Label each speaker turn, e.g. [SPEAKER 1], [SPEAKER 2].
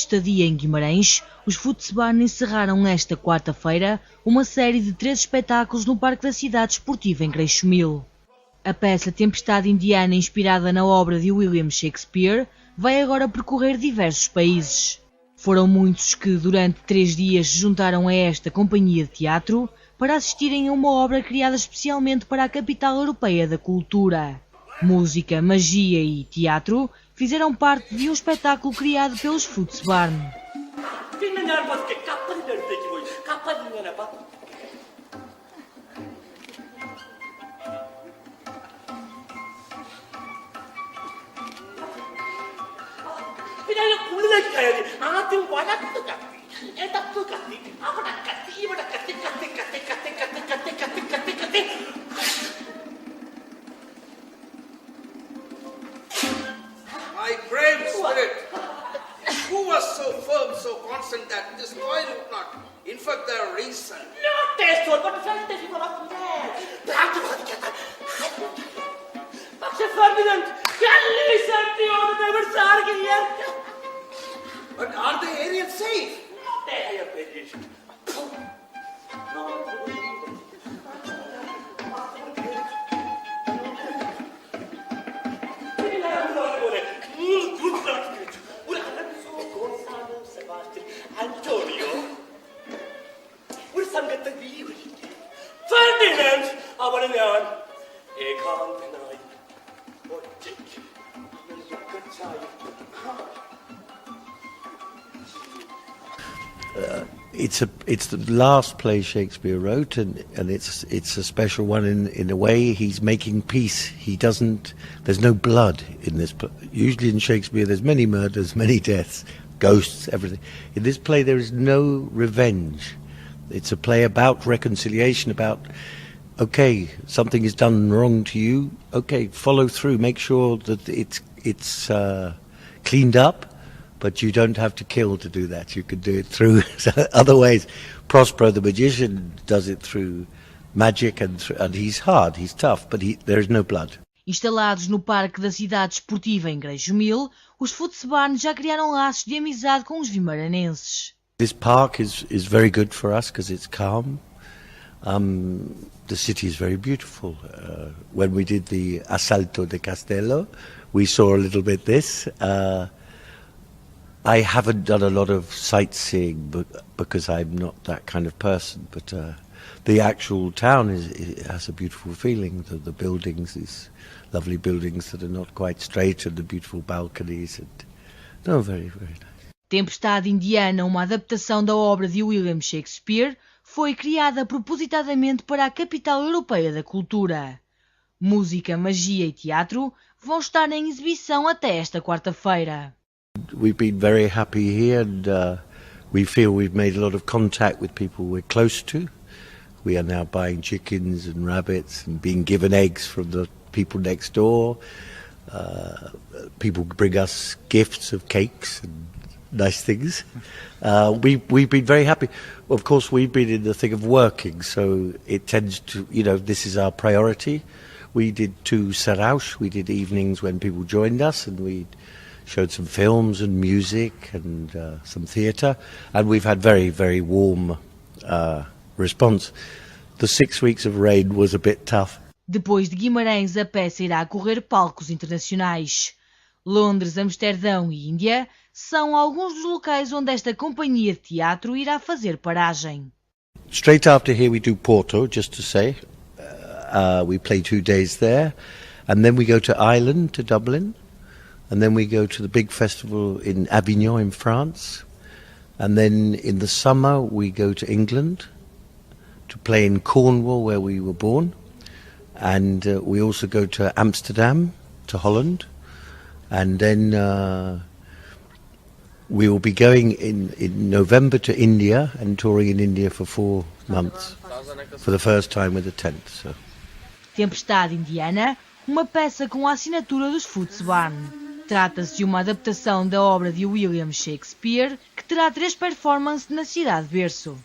[SPEAKER 1] estadia em Guimarães, os Footbarns encerraram esta quarta-feira uma série de 3 espetáculos no Parque da Cidade Esportiva em Greixomil. A peça Tempestade indiana, inspirada na obra de William Shakespeare, vai agora percorrer diversos países. Foram muitos que, durante 3 dias, se juntaram a esta companhia de teatro para assistirem a uma obra criada especialmente para a capital europeia da cultura. Música, magia e teatro fizeram parte de um espetáculo criado pelos Footbarns.
[SPEAKER 2] My brave spirit, who was so firm, so constant that this boy would not infect their reason?
[SPEAKER 3] Not taste what fantasy for us there. പക്ഷെ Ferdinand, listen to you, never sarge here.
[SPEAKER 2] But are the areas safe?
[SPEAKER 3] Not they have petition. Antonio, Ferdinand, അവനെ ഞാൻ ഏകാന്തനായി ഒറ്റയ്ക്ക്
[SPEAKER 4] It's the last play Shakespeare wrote, and it's a special one in a way. He's making peace. There's no blood in this play. Usually in Shakespeare there's many murders, many deaths, ghosts, everything. In this play there is no revenge. It's a play about reconciliation, about, okay, something is done wrong to you, okay, follow through, make sure that it's cleaned up, but you don't have to kill to do that. You can do it through other ways. Prospero the magician does it through magic, and he's hard, he's tough, but there is no blood.
[SPEAKER 1] Instalados no Parque da Cidade Esportiva em Greixomil, os Footbarns já criaram laços de amizade com os vimaranenses.
[SPEAKER 4] This park is very good for us because it's calm. The city is very beautiful. When we did the Assalto de Castello, we saw a little bit this. I haven't done a lot of sightseeing because I'm not that kind of person, but the actual town has a beautiful feeling. The buildings, these lovely buildings that are not quite straight, and the beautiful balconies. Very, very nice.
[SPEAKER 1] Tempestade indiana, uma adaptação da obra de William Shakespeare, foi criada propositadamente para a capital europeia da cultura. Música, magia e teatro vão estar em exibição até esta quarta-feira.
[SPEAKER 4] We've been very happy here, and we feel we've made a lot of contact with people we're close to. We are now buying chickens and rabbits and being given eggs from the people next door. People bring us gifts of cakes and nice things. We've been very happy. Of course, we've been in the thing of working, so it tends to, this is our priority. We did 2 saraus. We did evenings when people joined us, and we showed some films and music and some theatre, and we've had very, very warm response. The 6 weeks of rain was a bit tough.
[SPEAKER 1] Depois de Guimarães, a peça irá correr palcos internacionais. Londres, Amsterdão e Índia são alguns dos locais onde esta companhia de teatro irá fazer paragem.
[SPEAKER 4] Straight after here we do Porto, just to say. We play 2 days there, and then we go to Ireland, to Dublin, and then we go to the big festival in Avignon in France, and then in the summer we go to England to play in Cornwall, where we were born, and we also go to Amsterdam, to Holland, and then we will be going in November to India and touring in India for 4 months for the first time with a tent. So.
[SPEAKER 1] Tempestade indiana, uma peça com a assinatura dos Footbarns. Trata-se de uma adaptação da obra de William Shakespeare que terá 3 performances na cidade berço.